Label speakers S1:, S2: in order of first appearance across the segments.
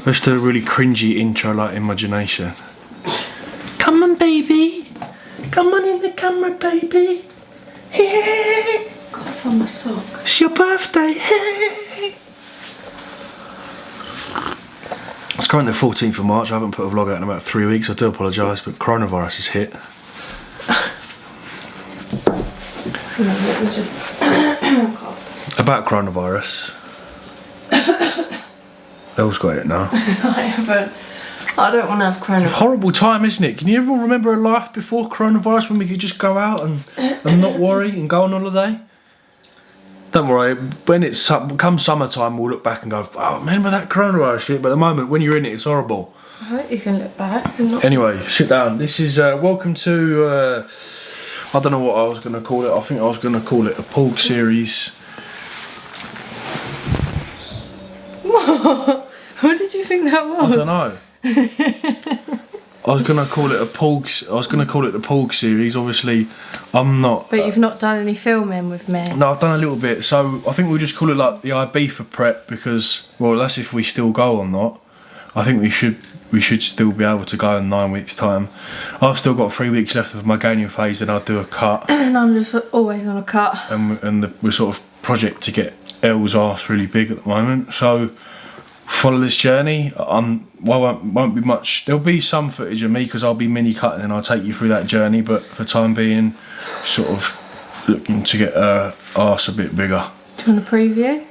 S1: Let's do a really cringy intro like Imagination. Come on, baby. Come on in the camera, baby. Hey.
S2: Gotta find my socks.
S1: It's your birthday. Hey. It's currently the 14th of March. I haven't put a vlog out in about 3 weeks. I do apologise, but coronavirus has hit.
S2: Let me just...
S1: About coronavirus. Elle's got it now.
S2: I haven't. I don't want to have coronavirus.
S1: Horrible time, isn't it? Can you ever remember a life before coronavirus when we could just go out and not worry and go on holiday? Don't worry, when it's come summertime, we'll look back and go, oh, remember that coronavirus shit? But at the moment, when you're in it, it's horrible.
S2: I hope you can look back. And not...
S1: Anyway, sit down. This is, welcome to, I don't know what I was going to call it. I think I was going to call it a Porg series.
S2: What did you think that was?
S1: I don't know. I was gonna call it a Porg. I was gonna call it the Porg series. Obviously, I'm not.
S2: But you've not done any filming with me.
S1: No, I've done a little bit. So I think we'll just call it like the Ibiza prep because, well, that's if we still go or not. I think we should still be able to go in 9 weeks' time. I've still got 3 weeks left of my gaining phase, and I'll do a cut.
S2: And I'm just always on a cut.
S1: And we're sort of project to get Elle's arse really big at the moment. So. Follow this journey. Won't be much. There'll be some footage of me because I'll be mini cutting and I'll take you through that journey. But for the time being, sort of looking to get her arse a bit bigger.
S2: Do you want a preview?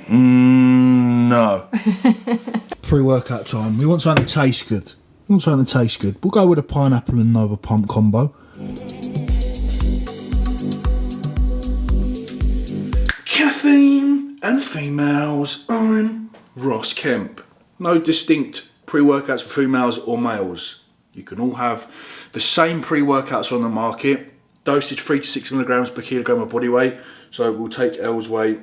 S1: No. Pre-workout time. We want something that tastes good. We'll go with a pineapple and Nova Pump combo. Caffeine and females on Ross Kemp. No distinct pre-workouts for females or males. You can all have the same pre-workouts on the market. Dosage 3 to 6 milligrams per kilogram of body weight. So we'll take Elle's weight,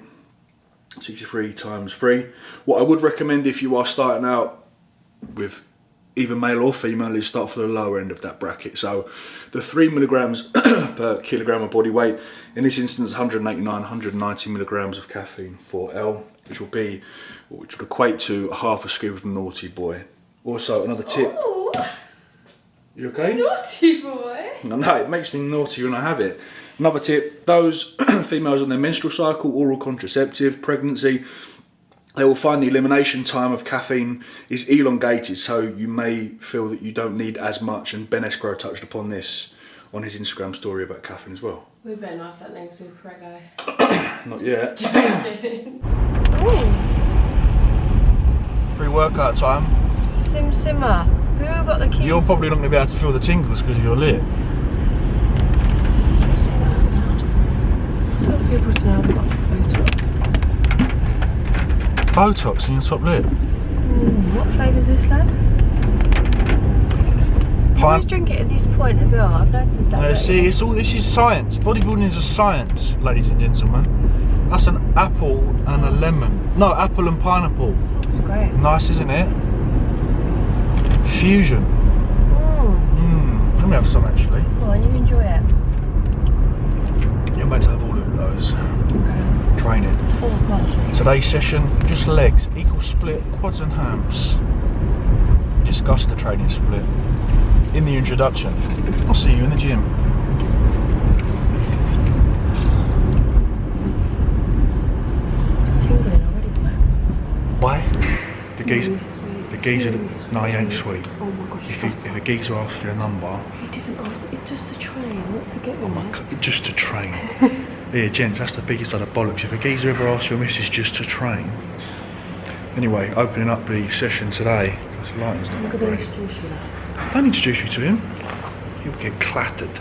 S1: 63 times 3. What I would recommend if you are starting out with either male or female is start for the lower end of that bracket. So the 3 milligrams per kilogram of body weight, in this instance 189, 190 milligrams of caffeine for Elle, which would equate to half a scoop of Naughty Boy. Also, another tip.
S2: Ooh,
S1: you okay?
S2: naughty boy.
S1: No, it makes me naughty when I have it. Another tip, those females on their menstrual cycle, oral contraceptive, pregnancy, they will find the elimination time of caffeine is elongated, so you may feel that you don't need as much, and Ben Escrow touched upon this on his Instagram story about caffeine as well.
S2: We better not have that next week, Prego.
S1: Not yet.
S2: Ooh.
S1: Pre-workout time.
S2: Simmer. Who got the keys?
S1: You're probably not going to be able to feel the tingles because you're lit.
S2: Don't say that out loud. I want people to know I've got Botox.
S1: Botox in your top lip.
S2: What flavour is this, lad? You always drink it at this point as well. I've noticed that.
S1: See, this is science. Bodybuilding is a science, ladies and gentlemen. That's an apple and a lemon. No, apple and pineapple.
S2: It's great.
S1: Nice, isn't it? Fusion. Let me have some actually.
S2: Oh, and you enjoy it.
S1: You're meant to have all of those.
S2: Okay.
S1: Training.
S2: Oh god.
S1: Today's session, just legs, equal split, quads and hams. Discuss the training split in the introduction. I'll see you in the gym.
S2: It's tingling already, man.
S1: Why? The geezer.
S2: Really sweet.
S1: The geezer.
S2: Really
S1: No, he ain't
S2: sweet.
S1: sweet.
S2: Oh my gosh.
S1: If a geezer asks for your number,
S2: He didn't ask it just to train, not to get me.
S1: just to train. Yeah, gents, that's the biggest lot of bollocks. If a geezer ever asks your missus just to train. Anyway, opening up the session today, because the lighting's not
S2: I'm
S1: that
S2: going to
S1: great.
S2: introduce you now.
S1: Don't introduce you to him. He'll get clattered.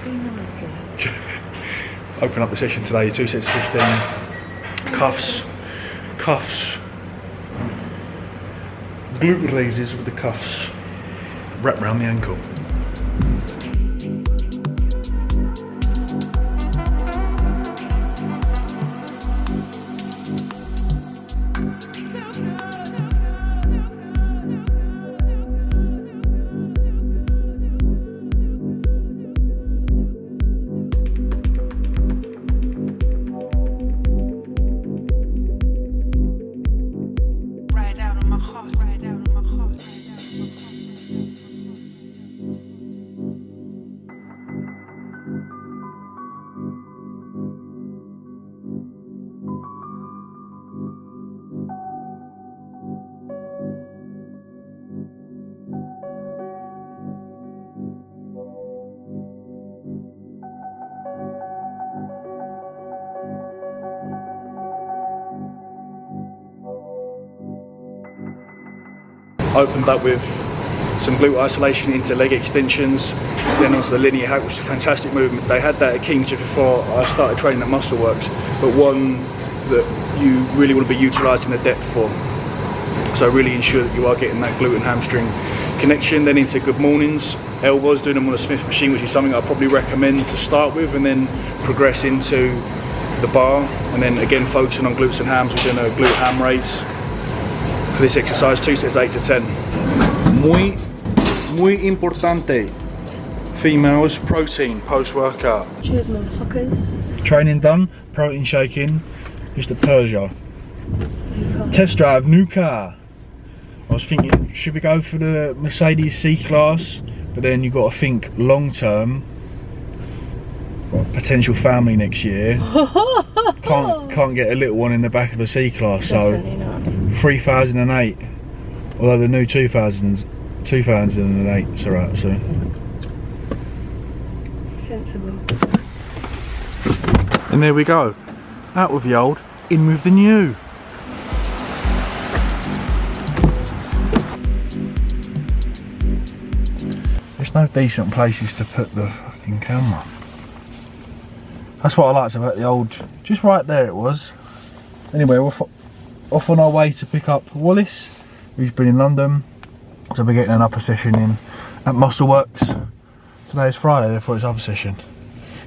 S2: Be nice, lad.
S1: Open up the session today, 2 sets of 15. Cuffs. Glute raises with the cuffs. Wrap round the ankle.
S3: Right out of my heart, right out of my
S1: Opened up with some glute isolation into leg extensions, then onto the linear hack, which is a fantastic movement. They had that at King's just before I started training at Muscleworks, but one that you really want to be utilising the depth for. So really ensure that you are getting that glute and hamstring connection. Then into good mornings, elbows, doing them on a Smith machine, which is something I'd probably recommend to start with, and then progress into the bar, and then again focusing on glutes and hams. We're doing a glute ham raise for this exercise, 2 sets 8 to 10. Muy importante, females, protein post-workout.
S2: Cheers, motherfuckers.
S1: Training done, protein shaking, just a Peugeot. Test drive, new car. I was thinking, should we go for the Mercedes C-Class? But then you've got to think long term. Got a potential family next year. Can't get a little one in the back of a C-Class. So 3008. Although the new 2008's alright soon.
S2: Sensible.
S1: And there we go. Out with the old, in with the new. There's no decent places to put the fucking camera. That's what I liked about the old, just right there it was. Anyway, we're off on our way to pick up Wallace, who's been in London. So we're getting an upper session in at Muscleworks. Today is Friday, therefore it's upper session.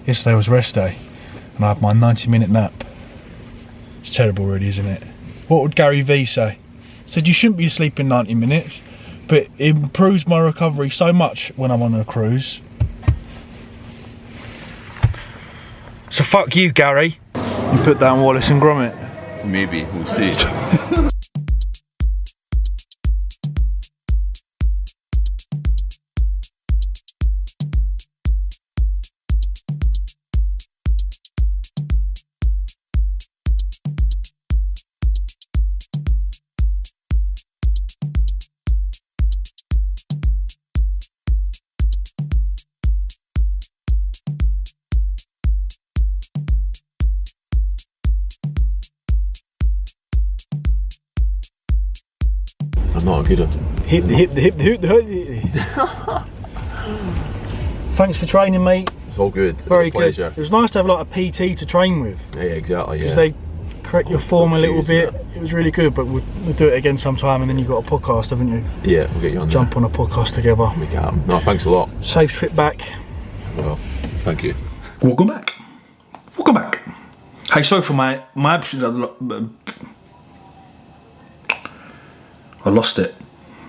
S1: Yesterday was rest day, and I had my 90-minute nap. It's terrible really, isn't it? What would Gary Vee say? He said you shouldn't be sleeping 90 minutes, but it improves my recovery so much when I'm on a cruise. So fuck you, Gary. You put down Wallace and Gromit.
S3: Maybe, we'll see. I'm not good at
S1: Hip the hip the hip the hoot the hoot. Thanks for training, mate.
S3: It's all good.
S1: Very
S3: good. Pleasure.
S1: It was nice to have like a PT to train with.
S3: Yeah, exactly.
S1: Because
S3: Yeah.
S1: they correct your form a little bit. It was really good, but we'll do it again sometime. And then you've got a podcast, haven't you?
S3: Yeah, we'll get you on
S1: Jump on a podcast together.
S3: there. Make it happen. No, thanks a lot.
S1: Safe trip back.
S3: Well, thank you.
S1: Welcome back. Welcome back. Hey, sorry for my absence. I lost it.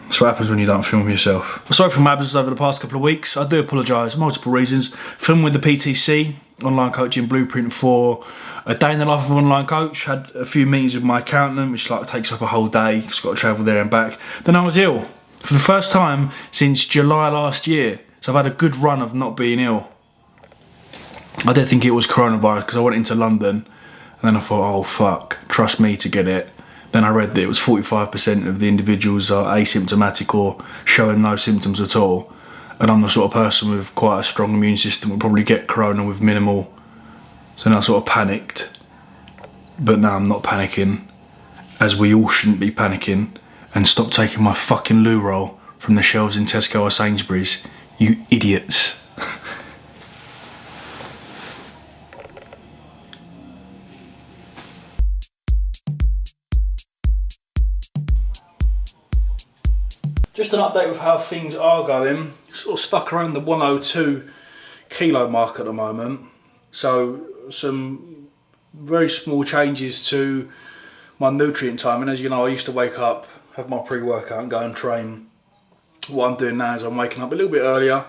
S1: That's what happens when you don't film yourself. Sorry for my absence over the past couple of weeks. I do apologise, multiple reasons. Filmed with the PTC, online coaching blueprint for a day in the life of an online coach. Had a few meetings with my accountant, which like takes up a whole day. Just got to travel there and back. Then I was ill for the first time since July last year. So I've had a good run of not being ill. I didn't think it was coronavirus because I went into London and then I thought, oh fuck, trust me to get it. Then I read that it was 45% of the individuals are asymptomatic or showing no symptoms at all. And I'm the sort of person with quite a strong immune system, would probably get corona with minimal. So then I sort of panicked. But now I'm not panicking, as we all shouldn't be panicking, and stop taking my fucking loo roll from the shelves in Tesco or Sainsbury's, you idiots. Just an update with how things are going. Sort of stuck around the 102 kilo mark at the moment. So some very small changes to my nutrient timing. As you know, I used to wake up, have my pre-workout and go and train. What I'm doing now is I'm waking up a little bit earlier.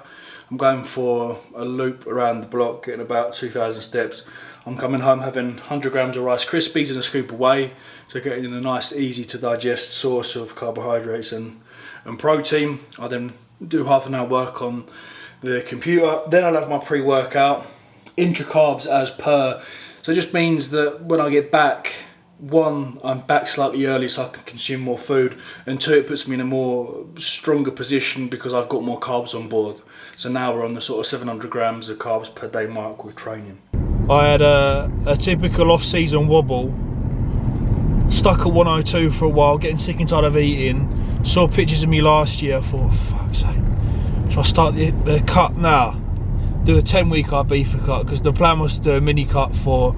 S1: I'm going for a loop around the block, getting about 2,000 steps. I'm coming home having 100 grams of Rice Krispies and a scoop of whey. So getting a nice, easy to digest source of carbohydrates and protein. I then do half an hour work on the computer. Then I'll have my pre-workout, intra-carbs as per. So it just means that when I get back, one, I'm back slightly early so I can consume more food, and two, it puts me in a more stronger position because I've got more carbs on board. So now we're on the sort of 700 grams of carbs per day mark with training. I had a typical off-season wobble stuck at 102 for a while, getting sick and tired of eating. Saw pictures of me last year, thought, fuck's sake, should I start the cut now? Do a 10-week Ibiza cut, because the plan was to do a mini cut for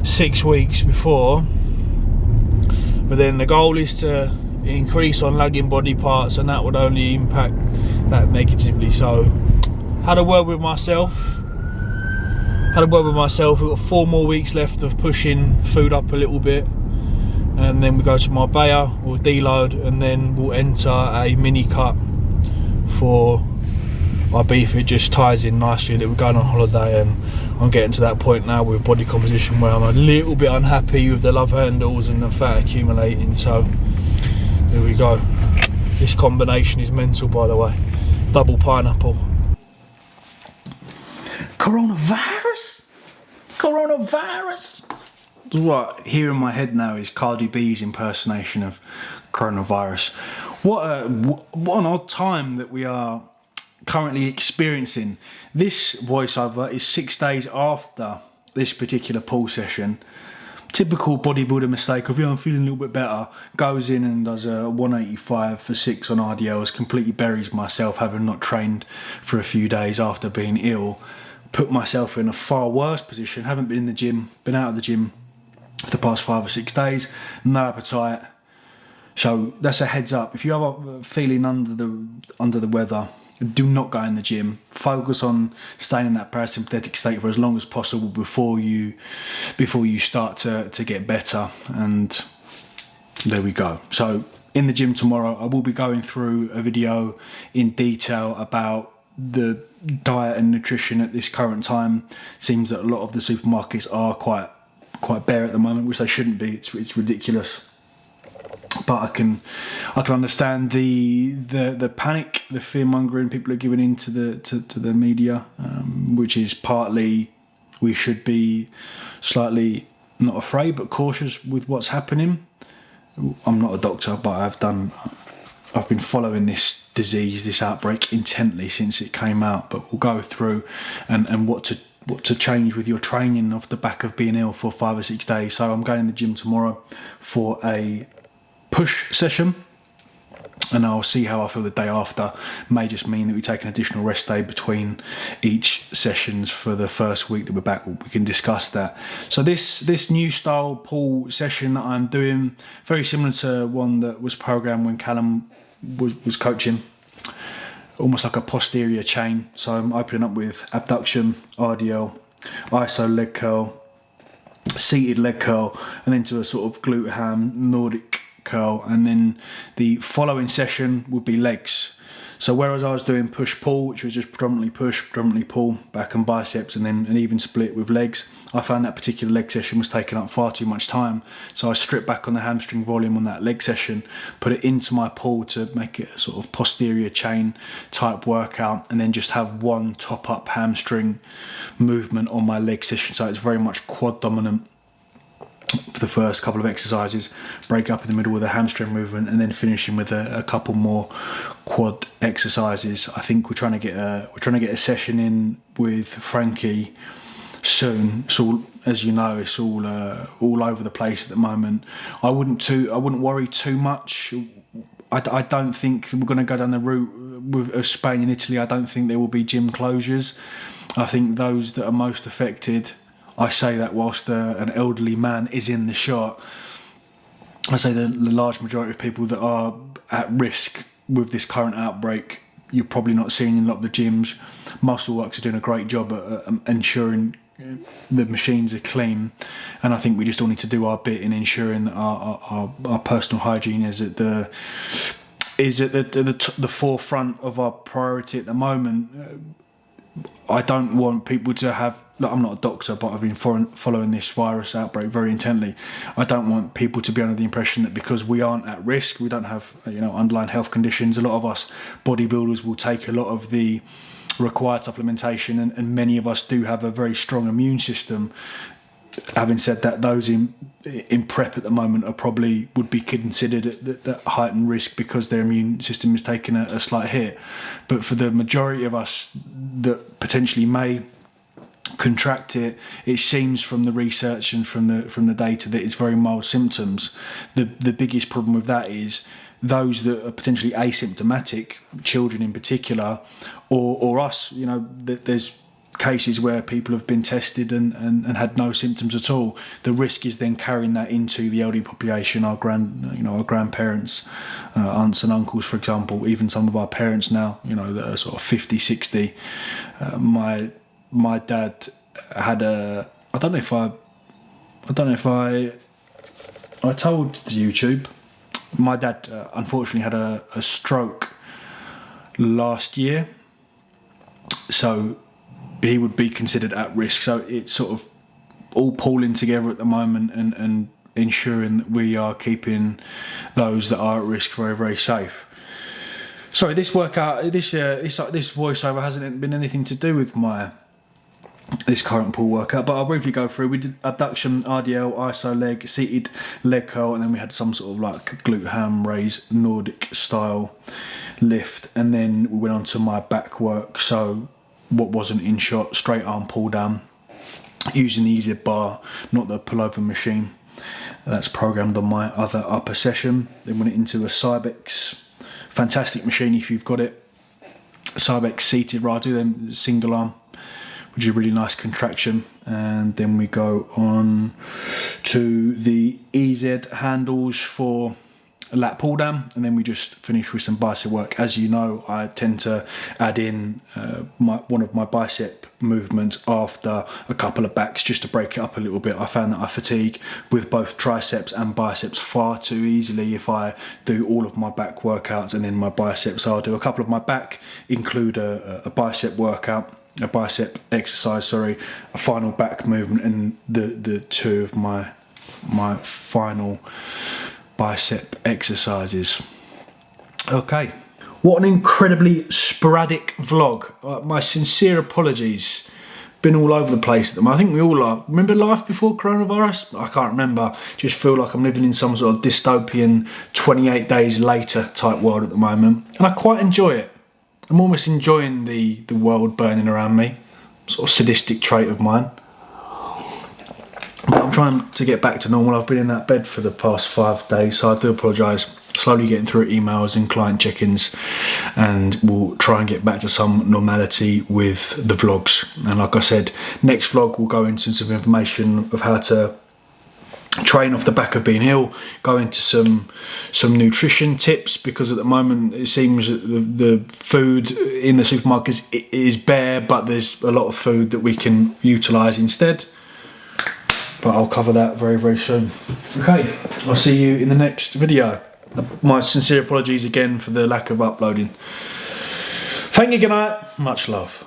S1: 6 weeks before. But then the goal is to increase on lagging body parts, and that would only impact that negatively. So had a word with myself. We've got 4 more weeks left of pushing food up a little bit, and then we go to Marbella, we'll deload, and then we'll enter a mini cut for Ibiza. It just ties in nicely that we're going on holiday, and I'm getting to that point now with body composition where I'm a little bit unhappy with the love handles and the fat accumulating. So there we go. This combination is mental, by the way. Double pineapple. Coronavirus. What here in my head now is Cardi B's impersonation of coronavirus. What an odd time that we are currently experiencing. This voiceover is 6 days after this particular pull session. Typical bodybuilder mistake of, yeah, I'm feeling a little bit better. Goes in and does a 185 for 6 on RDLs, completely buries myself, having not trained for a few days after being ill. Put myself in a far worse position. Haven't been in the gym, been out of the gym for the past 5 or 6 days. No appetite. So that's a heads up. If you are feeling under the weather, do not go in the gym. Focus on staying in that parasympathetic state for as long as possible before you start to get better. And there we go. So in the gym tomorrow, I will be going through a video in detail about the diet and nutrition at this current time. Seems that a lot of the supermarkets are quite bare at the moment, which they shouldn't be. It's ridiculous. But I can understand the panic, the fear mongering people are giving into the media, which is partly we should be slightly not afraid but cautious with what's happening. I'm not a doctor, but I've been following this disease, this outbreak intently since it came out. But we'll go through and what to change with your training off the back of being ill for 5 or 6 days. So I'm going in the gym tomorrow for a push session, and I'll see how I feel the day after. May just mean that we take an additional rest day between each sessions for the first week that we're back. We can discuss that. So this new style pull session that I'm doing, very similar to one that was programmed when Callum was coaching, almost like a posterior chain. So I'm opening up with abduction, RDL, iso leg curl, seated leg curl, and then to a sort of glute ham Nordic curl, and then the following session would be legs. So whereas I was doing push pull, which was just predominantly push, predominantly pull, back and biceps, and then an even split with legs, I found that particular leg session was taking up far too much time. So I stripped back on the hamstring volume on that leg session, put it into my pull to make it a sort of posterior chain type workout, and then just have one top up hamstring movement on my leg session. So it's very much quad dominant for the first couple of exercises, break up in the middle with a hamstring movement, and then finishing with a couple more quad exercises. I think we're trying to get a session in with Frankie soon. It's all, as you know, it's all over the place at the moment. I wouldn't worry too much. I don't think we're going to go down the route of Spain and Italy. I don't think there will be gym closures. I think those that are most affected, I say that whilst an elderly man is in the shot, I say the large majority of people that are at risk with this current outbreak, you're probably not seeing in a lot of the gyms. Muscleworks are doing a great job at ensuring the machines are clean, and I think we just all need to do our bit in ensuring that our personal hygiene is at the forefront of our priority at the moment. I don't want people to have, look, I'm not a doctor, but I've been following this virus outbreak very intently. I don't want people to be under the impression that because we aren't at risk, we don't have underlying health conditions. A lot of us bodybuilders will take a lot of the required supplementation, and many of us do have a very strong immune system. Having said that, those in prep at the moment are probably would be considered at heightened risk because their immune system is taking a slight hit. But for the majority of us that potentially may contract it. It seems from the research and from the data that it's very mild symptoms. The biggest problem with that is those that are potentially asymptomatic, children in particular, or us. You know, there's cases where people have been tested and had no symptoms at all. The risk is then carrying that into the elderly population, our grandparents, aunts and uncles, for example, even some of our parents now, you know, that are sort of 50, 60. My dad had I don't know if I told the YouTube. My dad unfortunately had a stroke last year, so he would be considered at risk. So it's sort of all pooling together at the moment and ensuring that we are keeping those that are at risk very, very safe. Sorry, this voiceover hasn't been anything to do with this current pull workout, but I'll briefly go through. We did abduction, RDL, iso leg, seated leg curl, and then we had some sort of like glute ham raise, Nordic style lift, and then we went on to my back work. So what wasn't in shot, straight arm pull down using the EZ bar, not the pullover machine. That's programmed on my other upper session. Then went into a Cybex, fantastic machine if you've got it. Cybex seated, right? I do them single arm, which is a really nice contraction. And then we go on to the EZ handles for a lat pull down, and then we just finish with some bicep work. As you know, I tend to add in one of my bicep movements after a couple of backs just to break it up a little bit. I found that I fatigue with both triceps and biceps far too easily if I do all of my back workouts and then my biceps. So I'll do a couple of my back, include a bicep workout, a bicep exercise, a final back movement, and the two of my final bicep exercises. Okay, what an incredibly sporadic vlog. My sincere apologies. Been all over the place at them. I think we all are. Remember life before coronavirus? I can't remember. Just feel like I'm living in some sort of dystopian 28 days later type world at the moment, and I quite enjoy it. I'm almost enjoying the world burning around me. Sort of sadistic trait of mine. But I'm trying to get back to normal. I've been in that bed for the past 5 days, so I do apologise. Slowly getting through emails and client check-ins, and we'll try and get back to some normality with the vlogs. And like I said, next vlog will go into some information of how to train off the back of being ill, go into some nutrition tips, because at the moment it seems that the food in the supermarkets is bare, but there's a lot of food that we can utilise instead. But I'll cover that very, very soon. Okay, I'll see you in the next video. My sincere apologies again for the lack of uploading. Thank you, good night, much love.